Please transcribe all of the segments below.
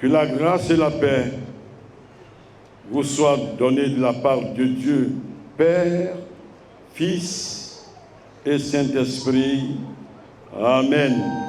Que la grâce et la paix vous soient données de la part de Dieu, Père, Fils et Saint-Esprit. Amen.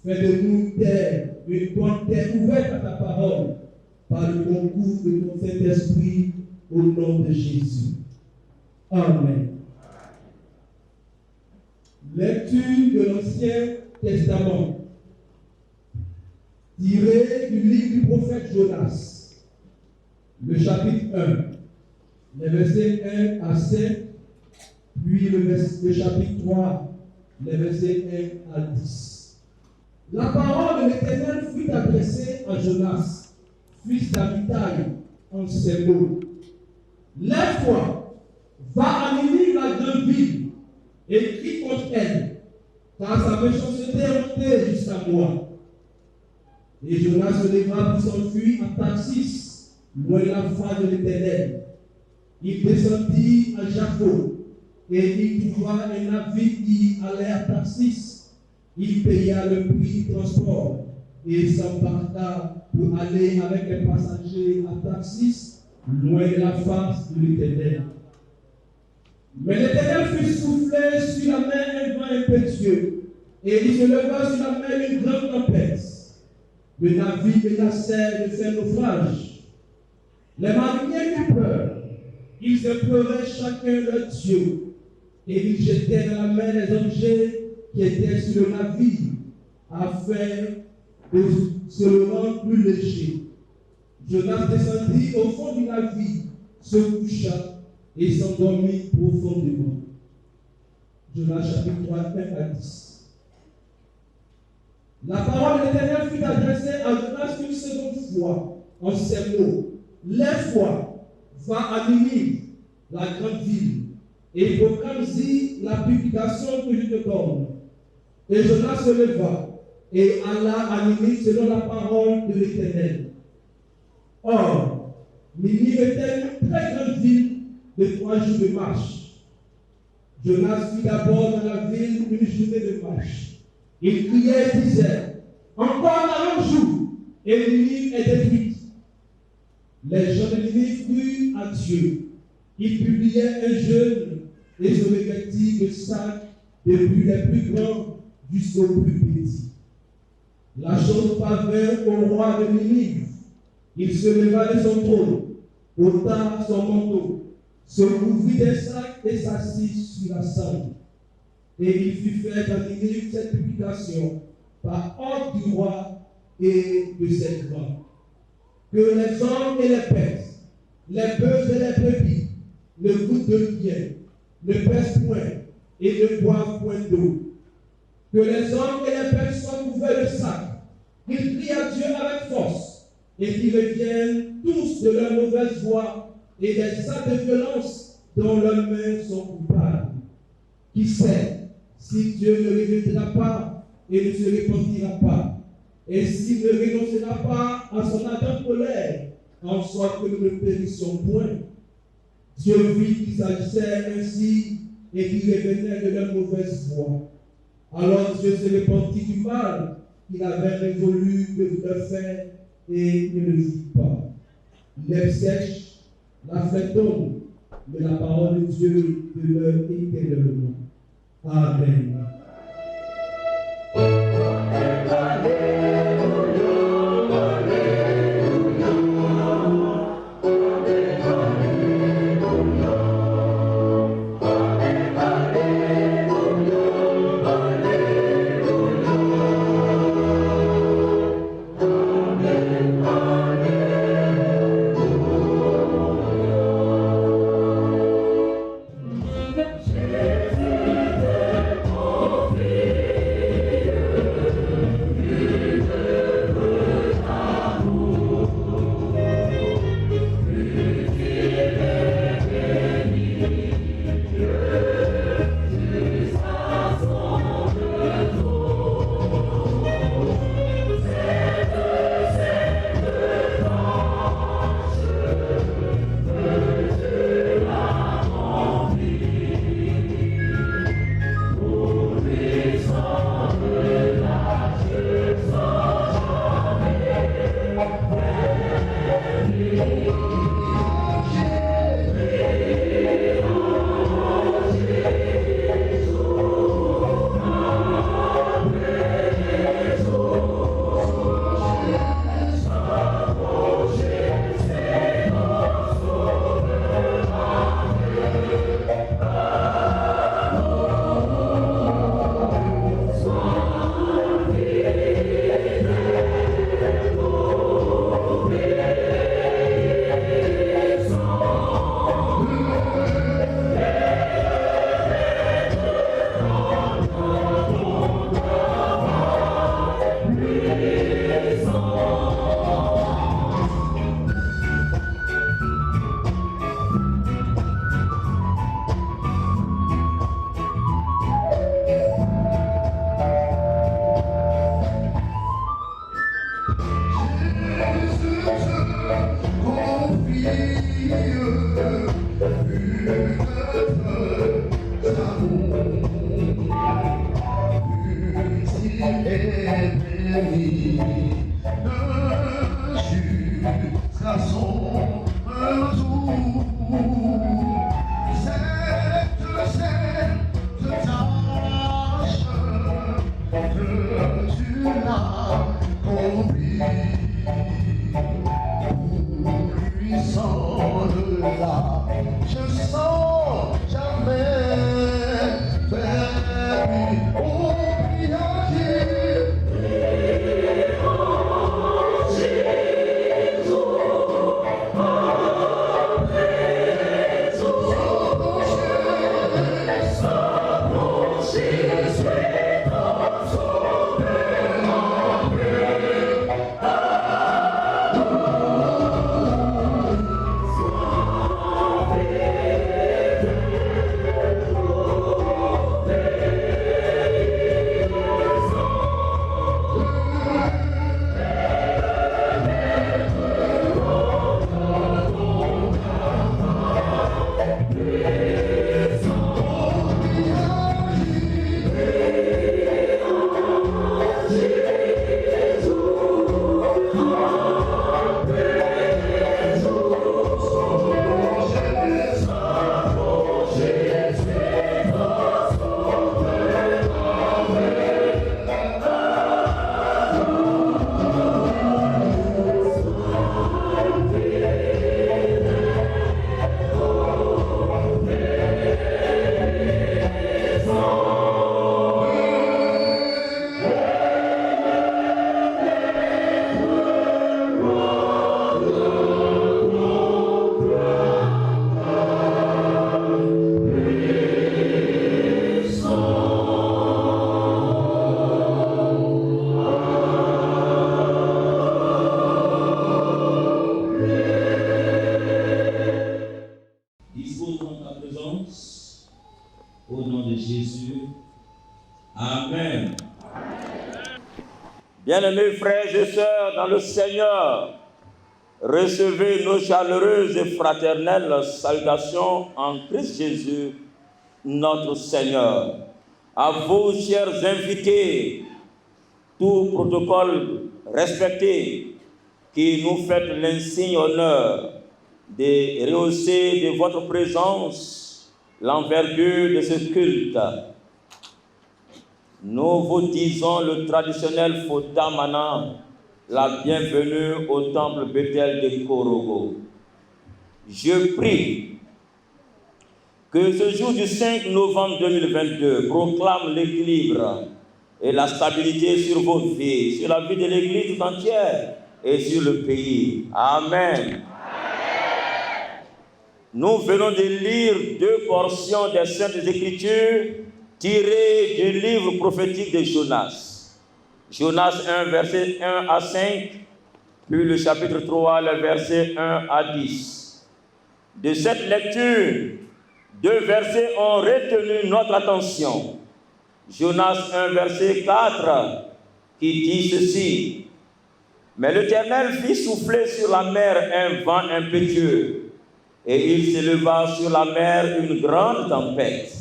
Fais de nous terre, une bonne terre ouverte à ta parole, par le concours de ton Saint-Esprit, au nom de Jésus. Amen. Lecture de l'Ancien Testament, tirée du livre du prophète Jonas, le chapitre 1, les versets 1 à 7, puis le chapitre 3, les versets 1 à 10. La parole de l'Éternel fut adressée à Jonas, fils d'Amittai, en ces mots. Lève-toi, va à Ninive, la grande ville, et crie contre elle, car sa méchanceté est montée jusqu'à moi. Et Jonas se leva pour s'enfuir à Tarsis, loin de la face de l'Éternel. Il descendit à Jaffo, et il trouva un navire qui allait à Tarsis. Il paya le prix du transport et s'embarqua pour aller avec les passagers à Tarsis, loin de la face de l'Éternel. Mais l'Éternel fit souffler sur la mer un vent impétueux, et il se leva sur la mer une grande tempête. Le navire menaçait de faire naufrage. Les mariniers eurent peur. Ils imploraient chacun leur Dieu, et ils jetaient dans la mer les objets qui étaient sur le navire, afin de se le rendre plus léger. Jonas descendit au fond du navire, se coucha et s'endormit profondément. Jonas chapitre 3, 1 à 10. La parole de l'Éternel fut adressée à Jonas une seconde fois, en ces mots. Lève-toi, va à Ninive, la grande ville, et proclame-y la publication que je te donne. Et Jonas se leva et alla à Ninive selon la parole de l'Éternel. Or, Ninive était une très grande ville de 3 jours de marche. Jonas fut d'abord dans la ville une journée de marche. Il criait et disait, encore un jour, et Ninive est détruite. Les gens de Ninive crurent à Dieu. Ils publiaient un jeûne et se revêtirent de sacs depuis les plus grands jusqu'aux plus petits. La chose parvint au roi de Ninive. Il se leva de son trône, ôta son manteau, se couvrit des sacs et s'assit sur la cendre. Et il fut fait dans Ninive cette publication par ordre du roi et de ses grands. Que les hommes et les bêtes, les bœufs et les brebis, ne goûtent de rien, ne pèsent point et ne boivent point d'eau. Que les hommes et les bêtes soient couverts de sacs, qu'ils crient à Dieu avec force, et qu'ils reviennent tous de leur mauvaise voie et des actes de violence dont leurs mains sont coupables. Qui sait si Dieu ne reviendra pas et ne se repentira pas, et s'il ne renoncera pas à son ardente colère, en sorte que nous ne périssions point. Dieu vit qu'il s'agissait ainsi et qu'ils revenaient de leur mauvaise voie. Alors Dieu se repentit du mal qu'il avait résolu de leur faire et ne le fit pas. L'herbe sèche, la fleur tombe, mais la parole de Dieu demeure éternellement. Amen. Jésus est béni jusqu'à son retour. Cette tâche que tu l'as accomplie, pour lui sans de là, je sens jamais permis. Oh, Au nom de Jésus. Amen. Bien-aimés frères et sœurs dans le Seigneur, recevez nos chaleureuses et fraternelles salutations en Christ Jésus, notre Seigneur. À vous, chers invités, tout protocole respecté, qui nous faites l'insigne honneur de rehausser de votre présence l'envergure de ce culte. Nous vous disons le traditionnel Fotamana, la bienvenue au temple Bethel de Korogo. Je prie que ce jour du 5 novembre 2022 proclame l'équilibre et la stabilité sur vos vies, sur la vie de l'Église tout entière et sur le pays. Amen. Nous venons de lire 2 portions des Saintes Écritures tirées du livre prophétique de Jonas. Jonas 1, verset 1 à 5, puis le chapitre 3, le verset 1 à 10. De cette lecture, 2 versets ont retenu notre attention. Jonas 1, verset 4, qui dit ceci. Mais l'Éternel fit souffler sur la mer un vent impétueux, et il s'éleva sur la mer une grande tempête.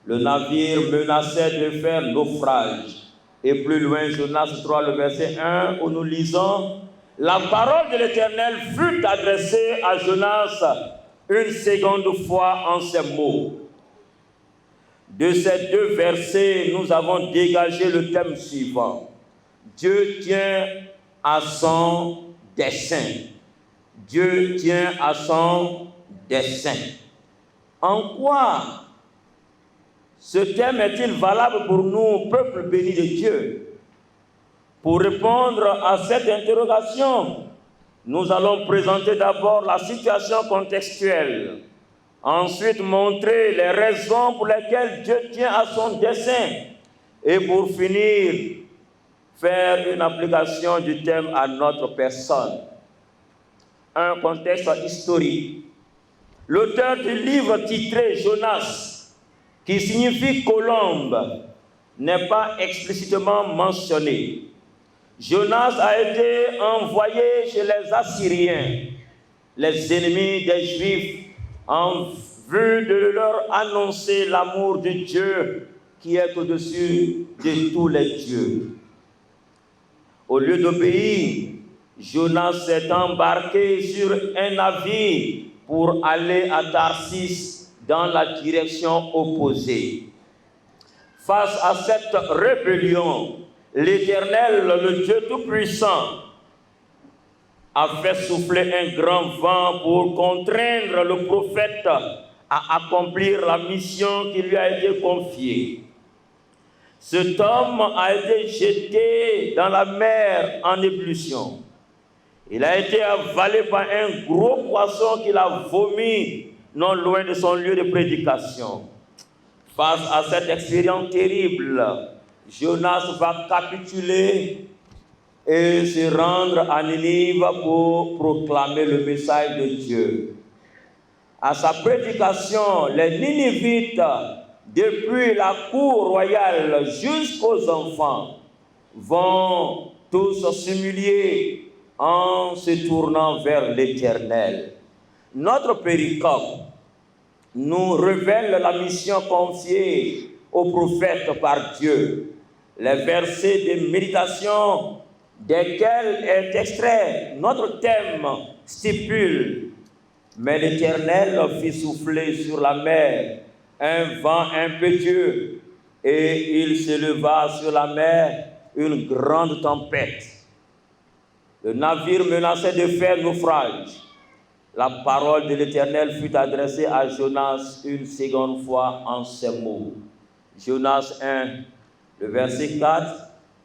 Le navire menaçait de faire naufrage. Et plus loin, Jonas 3, le verset 1, où nous lisons « La parole de l'Éternel fut adressée à Jonas une seconde fois en ces mots. » De ces 2 versets, nous avons dégagé le thème suivant. Dieu tient à son dessein. Dieu tient à son dessein. En quoi ce thème est-il valable pour nous, peuple béni de Dieu? Pour répondre à cette interrogation, nous allons présenter d'abord la situation contextuelle, ensuite montrer les raisons pour lesquelles Dieu tient à son dessein, et pour finir, faire une application du thème à notre personne. Un contexte historique. L'auteur du livre titré Jonas, qui signifie colombe, n'est pas explicitement mentionné. Jonas a été envoyé chez les Assyriens, les ennemis des Juifs, en vue de leur annoncer l'amour de Dieu qui est au-dessus de tous les dieux. Au lieu d'obéir, Jonas s'est embarqué sur un navire pour aller à Tarsis dans la direction opposée. Face à cette rébellion, l'Éternel, le Dieu Tout-Puissant, a fait souffler un grand vent pour contraindre le prophète à accomplir la mission qui lui a été confiée. Cet homme a été jeté dans la mer en ébullition. Il a été avalé par un gros poisson qu'il a vomi non loin de son lieu de prédication. Face à cette expérience terrible, Jonas va capituler et se rendre à Ninive pour proclamer le message de Dieu. À sa prédication, les Ninivites, depuis la cour royale jusqu'aux enfants, vont tous s'humilier en se tournant vers l'Éternel. Notre péricope nous révèle la mission confiée au prophète par Dieu. Les versets de méditation desquels est extrait notre thème stipule: mais l'Éternel fit souffler sur la mer un vent impétueux, et il s'éleva sur la mer une grande tempête. Le navire menaçait de faire naufrage. La parole de l'Éternel fut adressée à Jonas une seconde fois en ces mots. Jonas 1, le verset 4,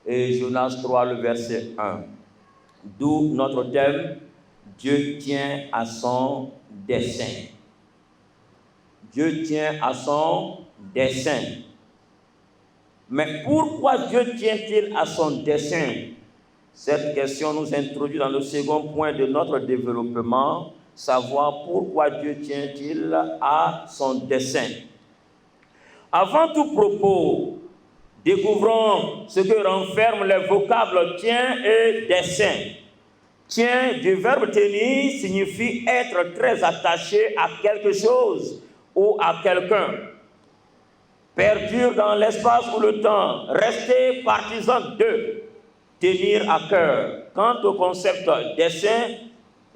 et Jonas 3, le verset 1. D'où notre thème: Dieu tient à son dessein. Dieu tient à son dessein. Mais pourquoi Dieu tient-il à son dessein? Cette question nous introduit dans le second point de notre développement, savoir pourquoi Dieu tient-il à son dessein. Avant tout propos, découvrons ce que renferment les vocables tient et dessein. Tient du verbe tenir signifie être très attaché à quelque chose ou à quelqu'un. Perdure dans l'espace ou le temps, rester partisan de, tenir à cœur. Quant au concept dessein,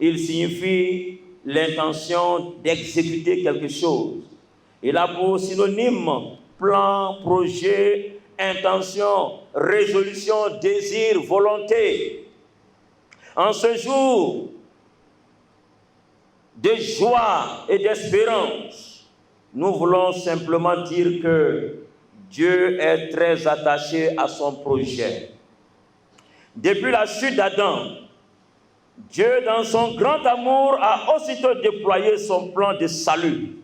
il signifie l'intention d'exécuter quelque chose. Il a pour synonyme plan, projet, intention, résolution, désir, volonté. En ce jour de joie et d'espérance, nous voulons simplement dire que Dieu est très attaché à son projet. Depuis la chute d'Adam, Dieu, dans son grand amour, a aussitôt déployé son plan de salut,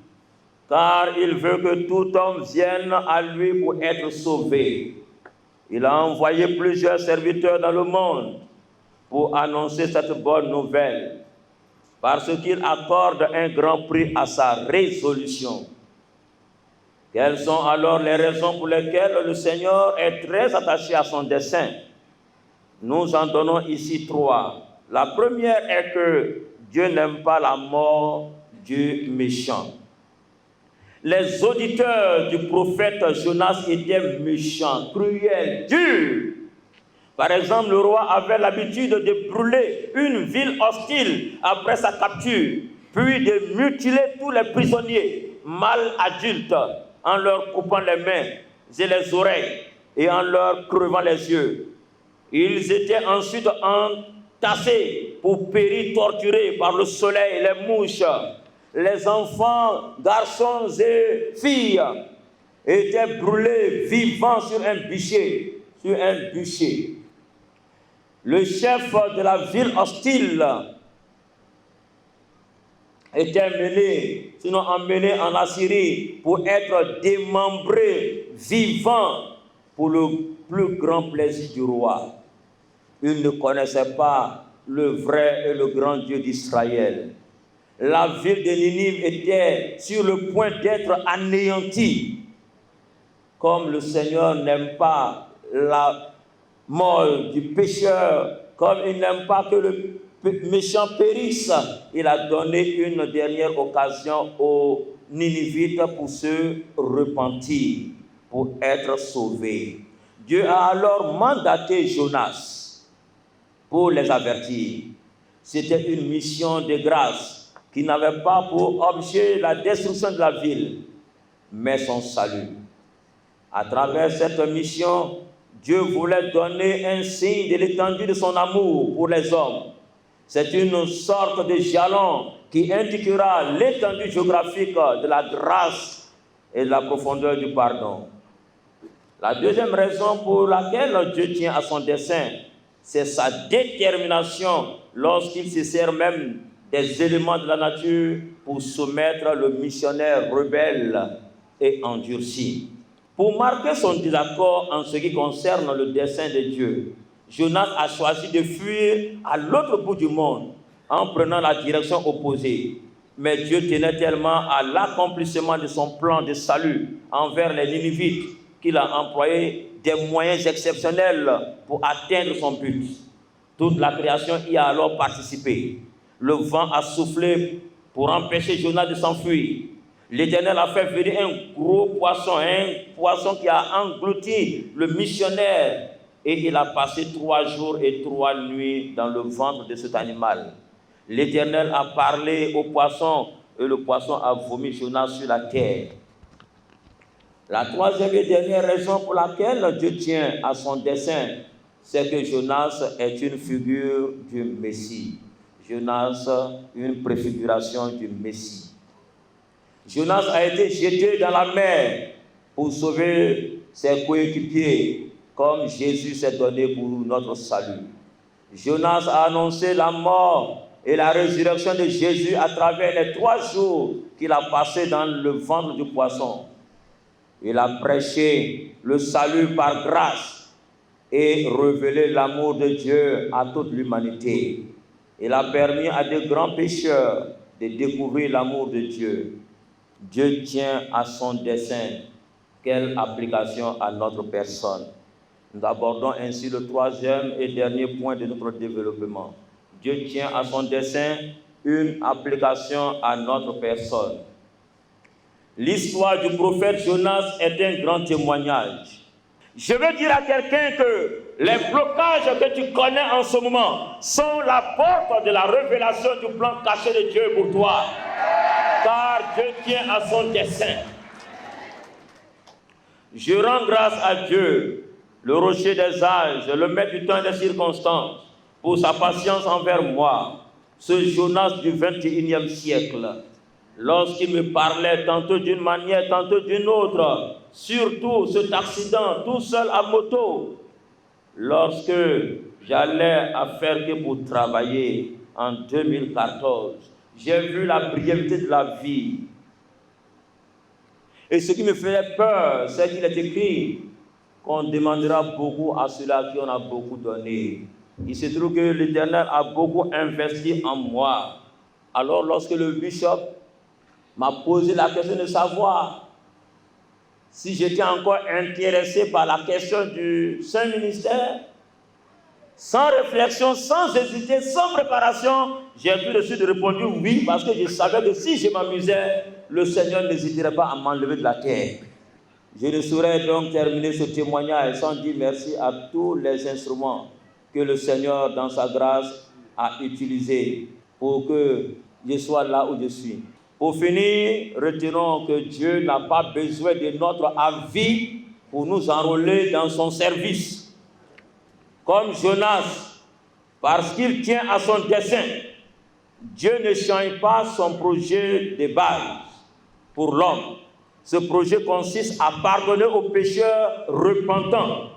car il veut que tout homme vienne à lui pour être sauvé. Il a envoyé plusieurs serviteurs dans le monde pour annoncer cette bonne nouvelle, parce qu'il accorde un grand prix à sa résolution. Quelles sont alors les raisons pour lesquelles le Seigneur est très attaché à son dessein? Nous en donnons ici 3. La première est que Dieu n'aime pas la mort du méchant. Les auditeurs du prophète Jonas étaient méchants, cruels, durs. Par exemple, le roi avait l'habitude de brûler une ville hostile après sa capture, puis de mutiler tous les prisonniers mâles adultes en leur coupant les mains et les oreilles et en leur crevant les yeux. Ils étaient ensuite entassés pour périr torturés par le soleil, les mouches. Les enfants, garçons et filles étaient brûlés vivants sur un bûcher. Le chef de la ville hostile était emmené en Assyrie pour être démembré vivant pour le plus grand plaisir du roi. Il ne connaissait pas le vrai et le grand Dieu d'Israël. La ville de Ninive était sur le point d'être anéantie. Comme le Seigneur n'aime pas la mort du pécheur, comme il n'aime pas que le méchant périsse, il a donné une dernière occasion aux Ninivites pour se repentir, pour être sauvés. Dieu a alors mandaté Jonas pour les avertir. C'était une mission de grâce qui n'avait pas pour objet la destruction de la ville, mais son salut. À travers cette mission, Dieu voulait donner un signe de l'étendue de son amour pour les hommes. C'est une sorte de jalon qui indiquera l'étendue géographique de la grâce et de la profondeur du pardon. La deuxième raison pour laquelle Dieu tient à son dessein, c'est sa détermination lorsqu'il se sert même des éléments de la nature pour soumettre le missionnaire rebelle et endurci. Pour marquer son désaccord en ce qui concerne le dessein de Dieu, Jonas a choisi de fuir à l'autre bout du monde en prenant la direction opposée. Mais Dieu tenait tellement à l'accomplissement de son plan de salut envers les Ninivites qu'il a employé des moyens exceptionnels pour atteindre son but. Toute la création y a alors participé. Le vent a soufflé pour empêcher Jonas de s'enfuir. L'Éternel a fait venir un gros poisson qui a englouti le missionnaire, et il a passé 3 jours et 3 nuits dans le ventre de cet animal. L'Éternel a parlé au poisson et le poisson a vomi Jonas sur la terre. La troisième et dernière raison pour laquelle Dieu tient à son dessein, c'est que Jonas est une figure du Messie. Jonas, une préfiguration du Messie. Jonas a été jeté dans la mer pour sauver ses coéquipiers, comme Jésus s'est donné pour notre salut. Jonas a annoncé la mort et la résurrection de Jésus à travers les 3 jours qu'il a passés dans le ventre du poisson. Il a prêché le salut par grâce et révélé l'amour de Dieu à toute l'humanité. Il a permis à de grands pécheurs de découvrir l'amour de Dieu. Dieu tient à son dessein. Quelle application à notre personne? Nous abordons ainsi le 3e et dernier point de notre développement. Dieu tient à son dessein une application à notre personne. L'histoire du prophète Jonas est un grand témoignage. Je veux dire à quelqu'un que les blocages que tu connais en ce moment sont la porte de la révélation du plan caché de Dieu pour toi. Car Dieu tient à son dessein. Je rends grâce à Dieu, le rocher des âges, le maître du temps et des circonstances, pour sa patience envers moi, ce Jonas du 21e siècle. Lorsqu'il me parlait tantôt d'une manière, tantôt d'une autre, surtout cet accident tout seul à moto, lorsque j'allais à Fergué pour travailler en 2014, j'ai vu la brièveté de la vie. Et ce qui me faisait peur, c'est qu'il est écrit qu'on demandera beaucoup à ceux-là qui en a beaucoup donné. Il se trouve que l'Éternel a beaucoup investi en moi. Alors lorsque le bishop m'a posé la question de savoir si j'étais encore intéressé par la question du Saint-Ministère, sans réflexion, sans hésiter, sans préparation, j'ai tout de suite répondu oui, parce que je savais que si je m'amusais, le Seigneur n'hésiterait pas à m'enlever de la terre. Je ne saurais donc terminer ce témoignage sans dire merci à tous les instruments que le Seigneur, dans sa grâce, a utilisés pour que je sois là où je suis. Pour finir, retenons que Dieu n'a pas besoin de notre avis pour nous enrôler dans son service. Comme Jonas, parce qu'il tient à son dessein, Dieu ne change pas son projet de base pour l'homme. Ce projet consiste à pardonner aux pécheurs repentants.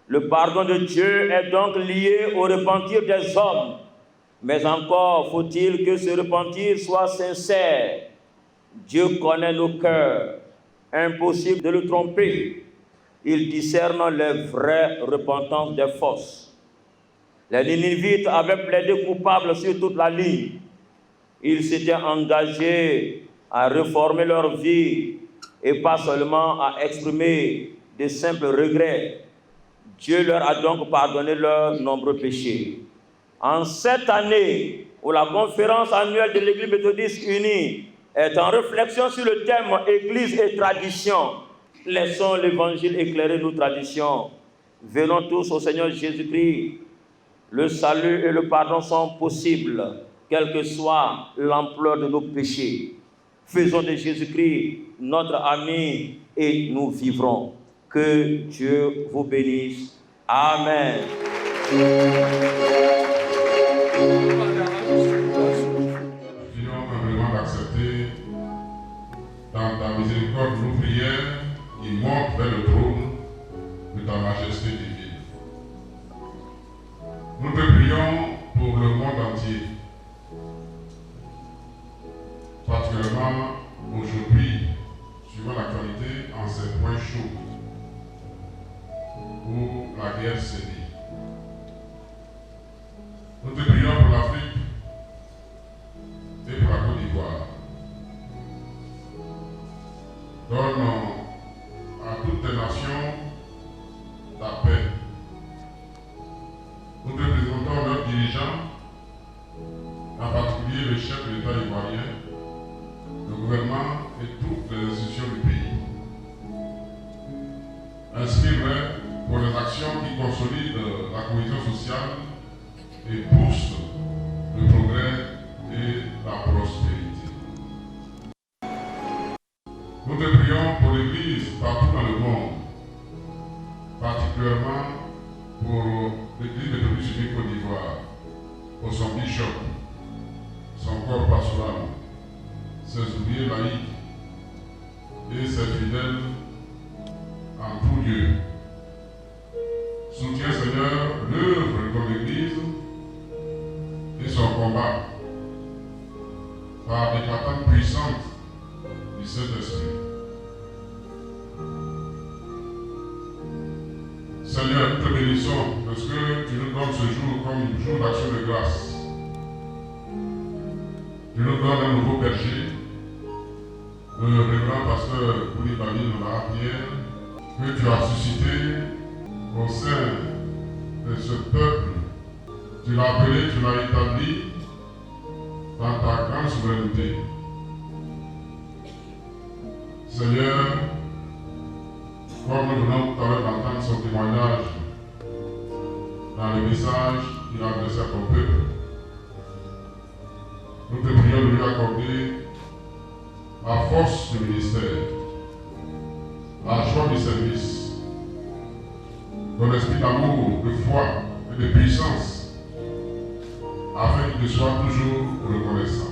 Le pardon de Dieu est donc lié au repentir des hommes. Mais encore faut-il que ce repentir soit sincère. Dieu connaît nos cœurs. Impossible de le tromper. Il discerne les vraies repentances des fausses. Les Ninivites avaient plaidé coupable sur toute la ligne. Ils s'étaient engagés à réformer leur vie et pas seulement à exprimer de simples regrets. Dieu leur a donc pardonné leurs nombreux péchés. En cette année où la conférence annuelle de l'Église méthodiste unie est en réflexion sur le thème Église et tradition, laissons l'Évangile éclairer nos traditions. Venons tous au Seigneur Jésus-Christ, Le salut et le pardon sont possibles, quelle que soit l'ampleur de nos péchés. Faisons de Jésus-Christ notre ami et nous vivrons. Que Dieu vous bénisse. Amen. Prions humblement d'accepter dans ta miséricorde nos prières qui montent vers le trône de ta majesté divine. Nous te prions pour le monde entier, particulièrement aujourd'hui, suivant l'actualité, en ces points chauds où la guerre sévit. Nous te prions pour l'Afrique et pour la Côte d'Ivoire. Donne à toutes les nations ta paix. Nous te présentons leurs dirigeants, en particulier le chef de l'État ivoirien, le gouvernement et toutes les institutions du pays. Inspire-les pour les actions qui consolident la cohésion sociale et boostent le progrès et la prospérité. Nous te prions pour l'Église partout dans le monde, particulièrement pour l'Église méthodiste unie Côte d'Ivoire, pour son bishop, son corps pastoral, ses ouvriers laïcs et ses fidèles en tout lieu. Soutiens, Seigneur, l'œuvre de ton Église et son combat par l'éclatante puissance du Saint-Esprit. Seigneur, nous te bénissons parce que tu nous donnes ce jour comme jour d'action de grâce. Tu nous donnes un nouveau berger, le révérend pasteur Koulibaly Nolara-Pierre, que tu as suscité au sein de ce peuple. Tu l'as appelé, tu l'as établi dans ta grande souveraineté. Seigneur, comme nous venons tout à l'heure d'entendre son témoignage dans le message qu'il a adressé à ton peuple, nous te prions de lui accorder la force du ministère, la joie du service, ton esprit d'amour, de foi et de puissance, afin qu'il te soit toujours reconnaissant.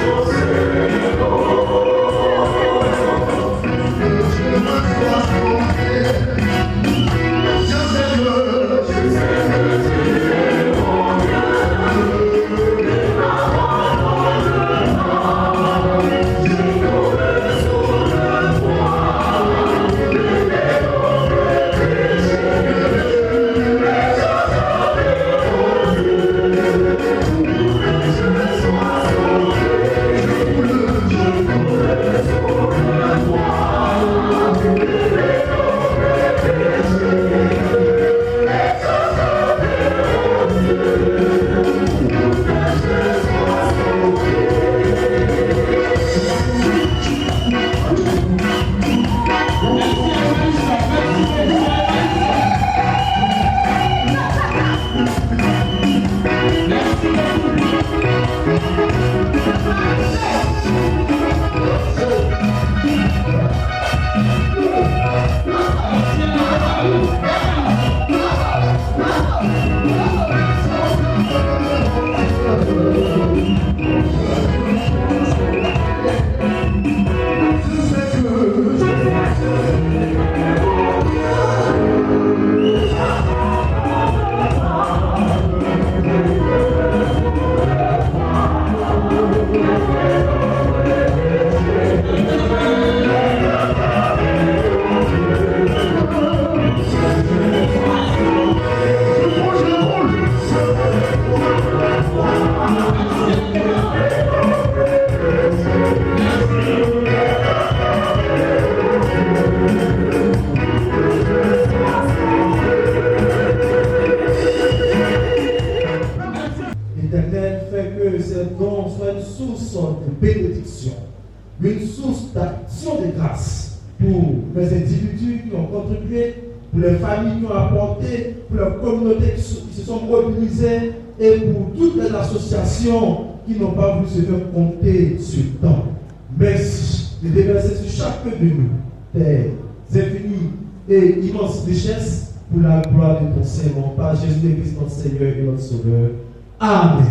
Você bénédiction, une source d'action de grâce pour les individus qui ont contribué, pour les familles qui ont apporté, pour les communautés qui se sont mobilisées et pour toutes les associations qui n'ont pas voulu se faire compter sur le temps. Merci de déverser sur chacun de nous tes infinies et immenses richesses pour la gloire de ton Seigneur, par Jésus-Christ, notre Seigneur et notre Sauveur. Amen.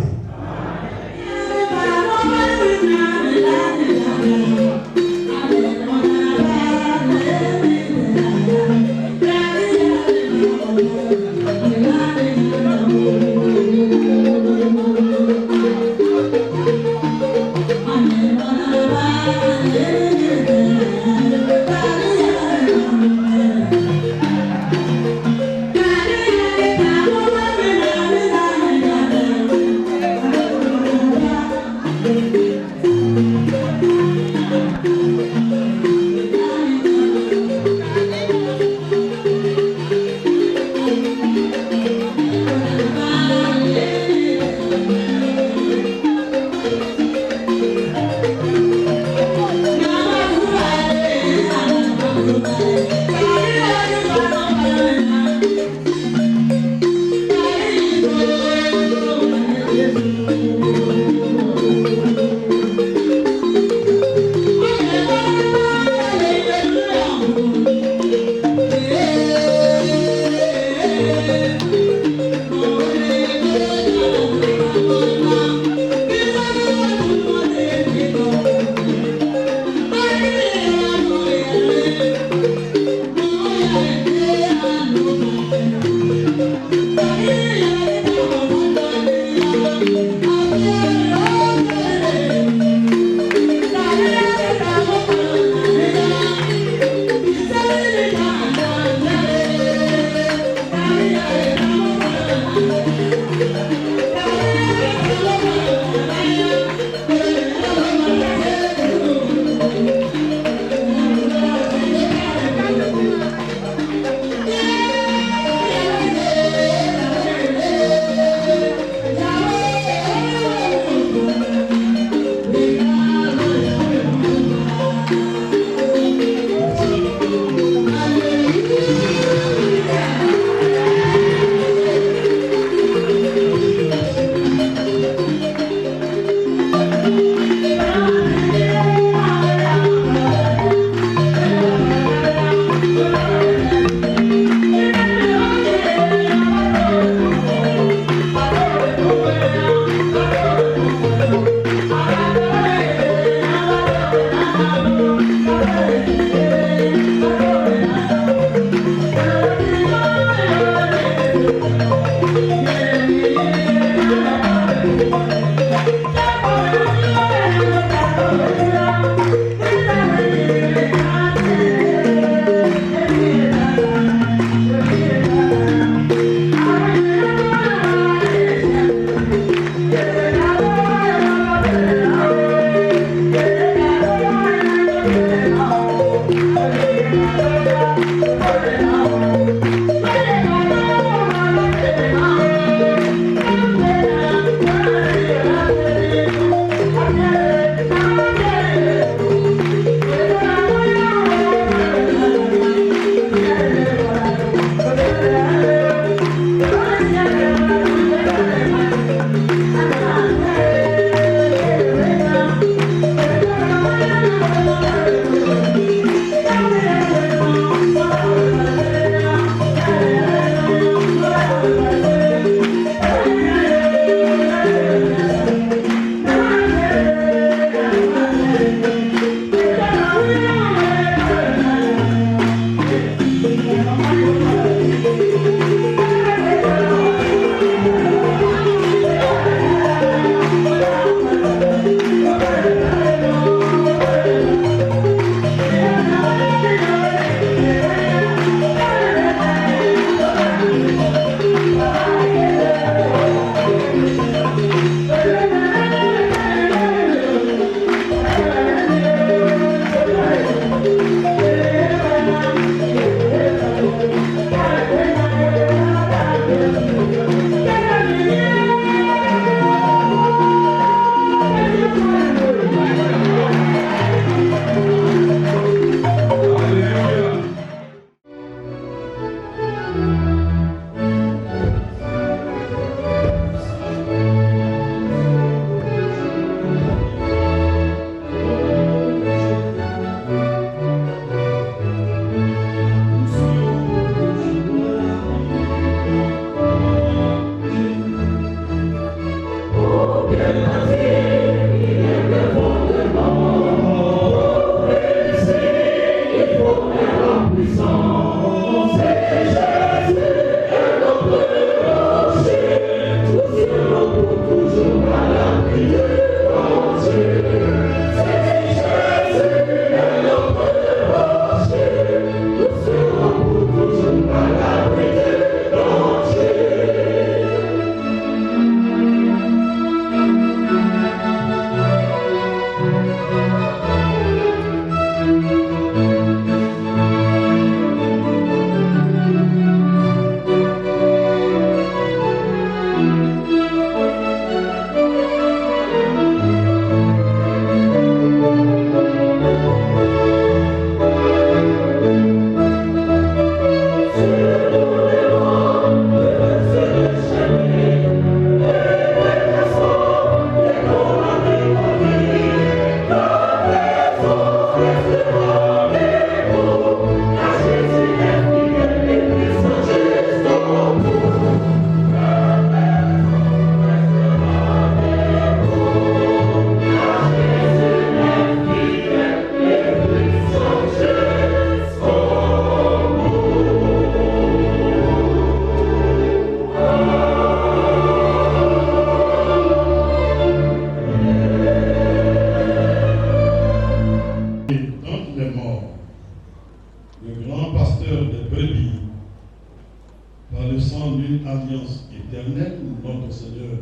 notre Seigneur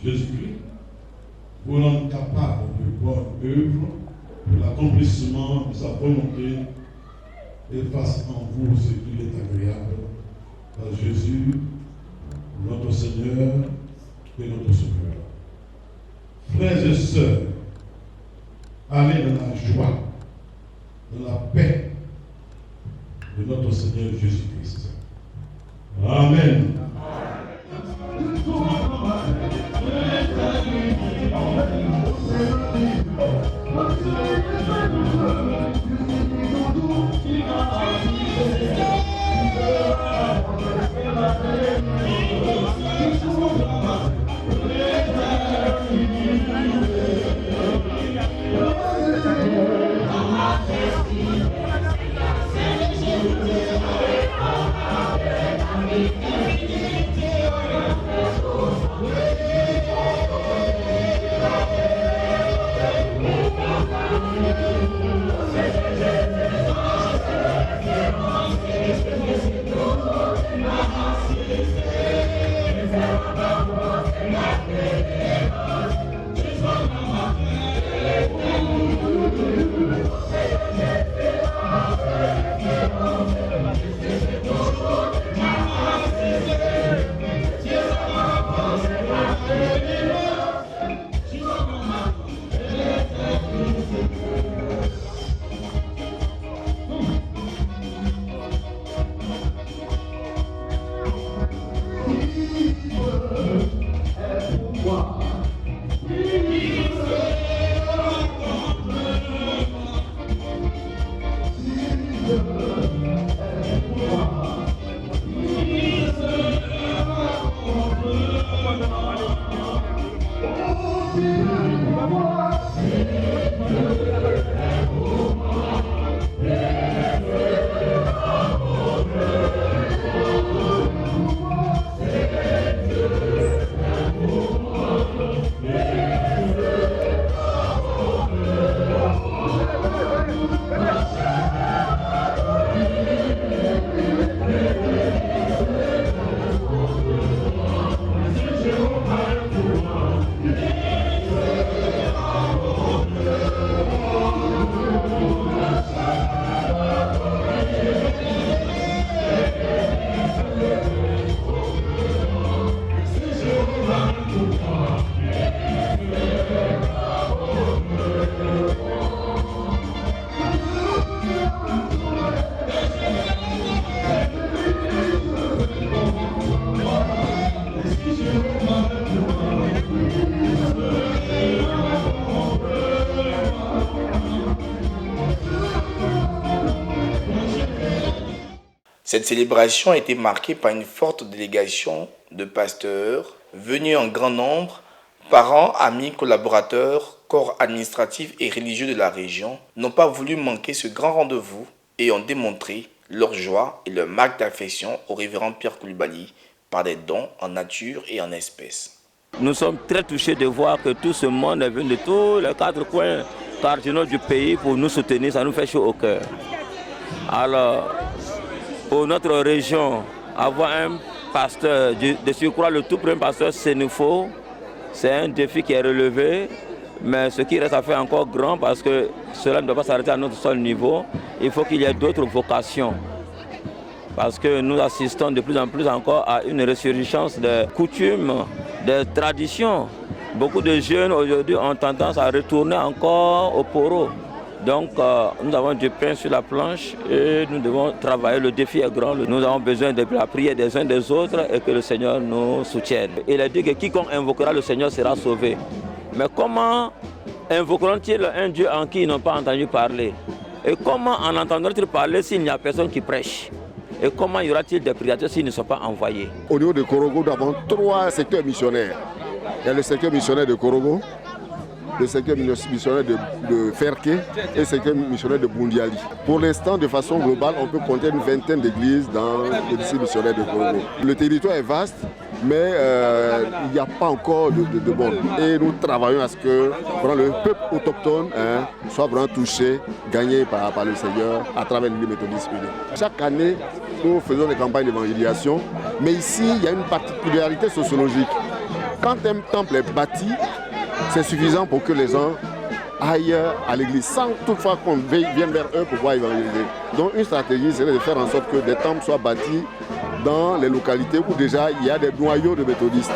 Jésus-Christ, vous rendre capable de bonne œuvre pour l'accomplissement de sa volonté et fasse en vous ce qui est agréable. Par Jésus, notre Seigneur et notre Sauveur. Frères et sœurs, allez dans la joie, dans la paix de notre Seigneur Jésus-Christ. Amen. Cette célébration a été marquée par une forte délégation de pasteurs venus en grand nombre, parents, amis, collaborateurs, corps administratifs et religieux de la région n'ont pas voulu manquer ce grand rendez-vous et ont démontré leur joie et leur marque d'affection au révérend Pierre Koulibaly par des dons en nature et en espèces. Nous sommes très touchés de voir que tout ce monde est venu de tous les 4 coins cardinaux du pays pour nous soutenir, ça nous fait chaud au cœur. Alors, pour notre région, avoir un pasteur, de surcroît le tout premier pasteur sénéfaux, c'est un défi qui est relevé, mais ce qui reste à faire encore grand parce que cela ne doit pas s'arrêter à notre seul niveau. Il faut qu'il y ait d'autres vocations parce que nous assistons de plus en plus encore à une résurgence des coutumes, des traditions. Beaucoup de jeunes aujourd'hui ont tendance à retourner encore au poro. Donc nous avons du pain sur la planche et nous devons travailler. Le défi est grand. Nous avons besoin de la prière des uns des autres et que le Seigneur nous soutienne. Il a dit que quiconque invoquera le Seigneur sera sauvé. Mais comment invoqueront-ils un Dieu en qui ils n'ont pas entendu parler? Et comment en entendront-ils parler s'il n'y a personne qui prêche? Et comment y aura-t-il des prédateurs s'ils ne sont pas envoyés? Au niveau de Korogo, nous avons 3 secteurs missionnaires. Il y a le secteur missionnaire de Korogo, le secteur missionnaire de Ferke et le secteur missionnaire de Bundiali. Pour l'instant, de façon globale, on peut compter une vingtaine d'églises dans le district missionnaire de Korogo. Le territoire est vaste, mais il n'y a pas encore de bornes. Et nous travaillons à ce que le peuple autochtone soit vraiment touché, gagné par le Seigneur à travers l'Église méthodiste unie. Chaque année, nous faisons des campagnes d'évangélisation, mais ici, il y a une particularité sociologique. quand un temple est bâti, c'est suffisant pour que les gens aillent à l'église, sans toutefois qu'on vienne vers eux pour pouvoir évangéliser. Donc une stratégie serait de faire en sorte que des temples soient bâtis dans les localités où déjà il y a des noyaux de méthodistes.